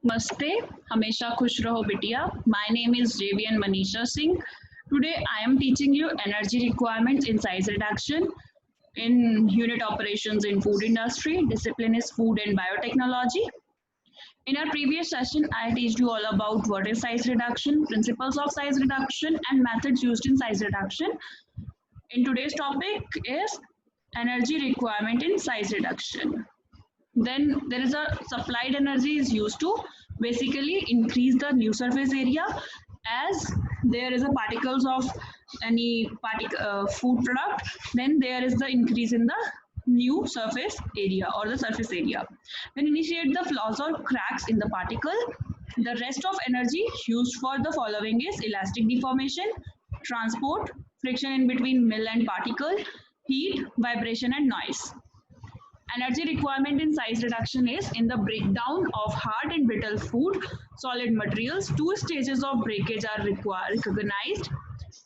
Namaste, Hamesha Khush Raho Bitiya. My name is JVN Manisha Singh. Today I am teaching you energy requirements in size reduction in unit operations in food industry. Discipline is food and biotechnology. In our previous session, I teach you all about what is size reduction, principles of size reduction, and methods used in size reduction. In today's topic is energy requirement in size reduction. Then there is a supplied energy is used to basically increase the new surface area as there is a particles of any food product, then there is the increase in the new surface area or the surface area. When initiate the flaws or cracks in the particle, the rest of energy used for the following is elastic deformation, transport, friction in between mill and particle, heat, vibration and noise. Energy requirement in size reduction is in the breakdown of hard and brittle food solid materials. Two stages of breakage are recognized.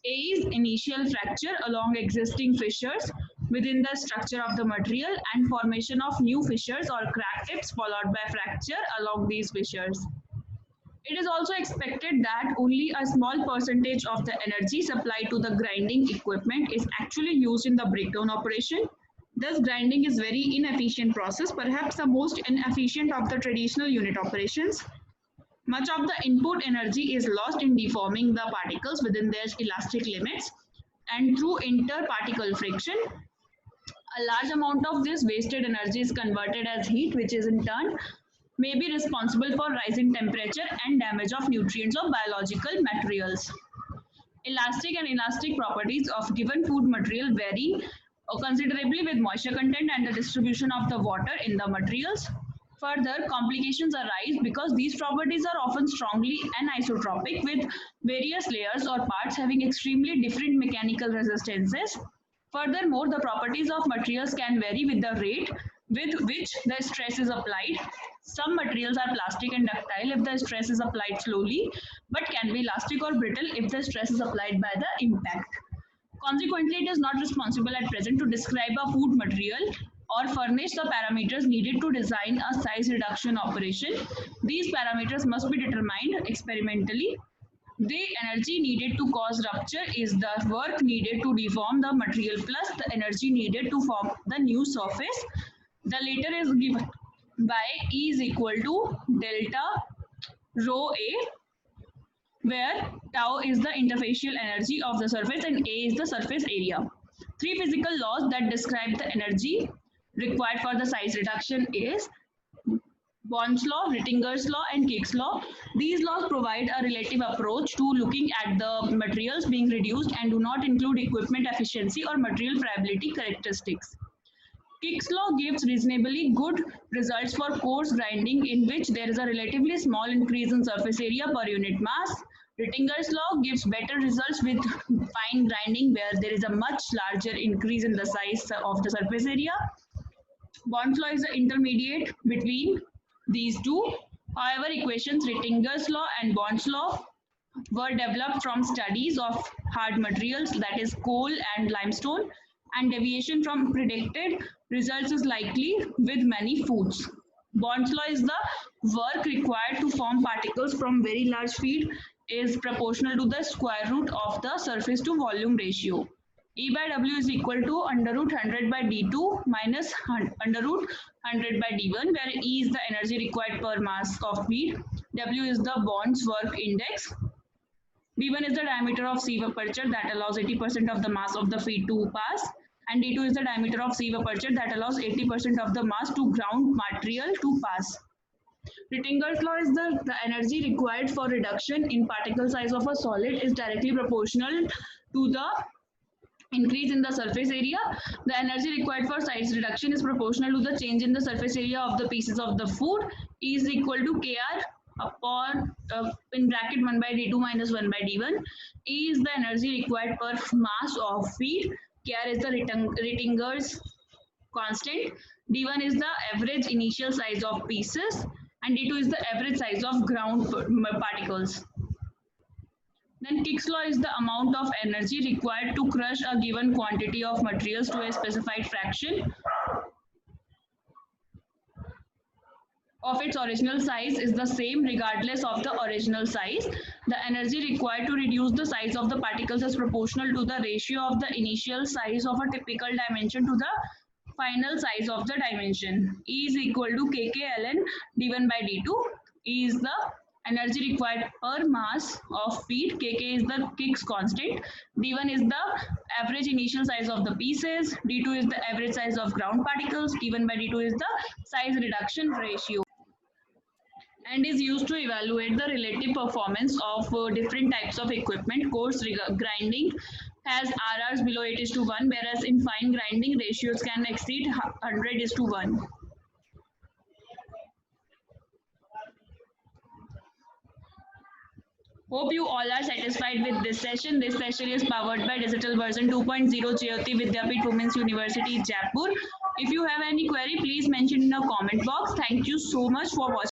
A is initial fracture along existing fissures within the structure of the material and formation of new fissures or crack tips followed by fracture along these fissures. It is also expected that only a small percentage of the energy supplied to the grinding equipment is actually used in the breakdown operation. Thus, grinding is very inefficient process, perhaps the most inefficient of the traditional unit operations. Much of the input energy is lost in deforming the particles within their elastic limits and through interparticle friction. A large amount of this wasted energy is converted as heat, which is in turn may be responsible for rising temperature and damage of nutrients or biological materials. Elastic and elastic properties of given food material vary considerably with moisture content and the distribution of the water in the materials. Further, complications arise because these properties are often strongly anisotropic with various layers or parts having extremely different mechanical resistances. Furthermore, the properties of materials can vary with the rate with which the stress is applied. Some materials are plastic and ductile if the stress is applied slowly, but can be elastic or brittle if the stress is applied by the impact. Consequently, it is not responsible at present to describe a food material or furnish the parameters needed to design a size reduction operation. These parameters must be determined experimentally. The energy needed to cause rupture is the work needed to deform the material plus the energy needed to form the new surface. The latter is given by E is equal to delta rho A, where tau is the interfacial energy of the surface and A is the surface area. Three physical laws that describe the energy required for the size reduction is Bond's law, Rittinger's law, and Kick's law. These laws provide a relative approach to looking at the materials being reduced and do not include equipment efficiency or material friability characteristics. Kick's law gives reasonably good results for coarse grinding in which there is a relatively small increase in surface area per unit mass. Rittinger's law gives better results with fine grinding where there is a much larger increase in the size of the surface area. Bond's law is the intermediate between these two. However, equations Rittinger's law and Bond's law were developed from studies of hard materials, that is coal and limestone, and deviation from predicted results is likely with many foods. Bond's law is the work required to form particles from very large feed is proportional to the square root of the surface to volume ratio. E by W is equal to under root 100 by D2 minus under root 100 by D1, where E is the energy required per mass of feed, W is the Bond's work index, D1 is the diameter of sieve aperture that allows 80% of the mass of the feed to pass, and D2 is the diameter of sieve aperture that allows 80% of the mass to ground material to pass. Rittinger's law is the energy required for reduction in particle size of a solid is directly proportional to the increase in the surface area. The energy required for size reduction is proportional to the change in the surface area of the pieces of the food. E is equal to Kr upon in bracket 1 by D2 minus 1 by D1. E is the energy required per mass of feed. Kr is the Rittinger's constant. D1 is the average initial size of pieces and D2 is the average size of ground particles. Then Kick's law is the amount of energy required to crush a given quantity of materials to a specified fraction. of its original size is the same regardless of the original size. The energy required to reduce the size of the particles is proportional to the ratio of the initial size of a typical dimension to the final size of the dimension. E is equal to kkln d1 by d2. E is the energy required per mass of feed. Kk is the Kick's constant. D1 is the average initial size of the pieces. D2 is the average size of ground particles. D1 by D2 is the size reduction ratio and is used to evaluate the relative performance of different types of equipment. Coarse grinding has RRs below 8 is to 1, whereas in fine grinding ratios can exceed 100 is to 1. Hope you all are satisfied with this session. This session is powered by Digital Version 2.0 Jyoti Vidyapeeth Women's University, Jaipur. If you have any query, please mention in the comment box. Thank you so much for watching.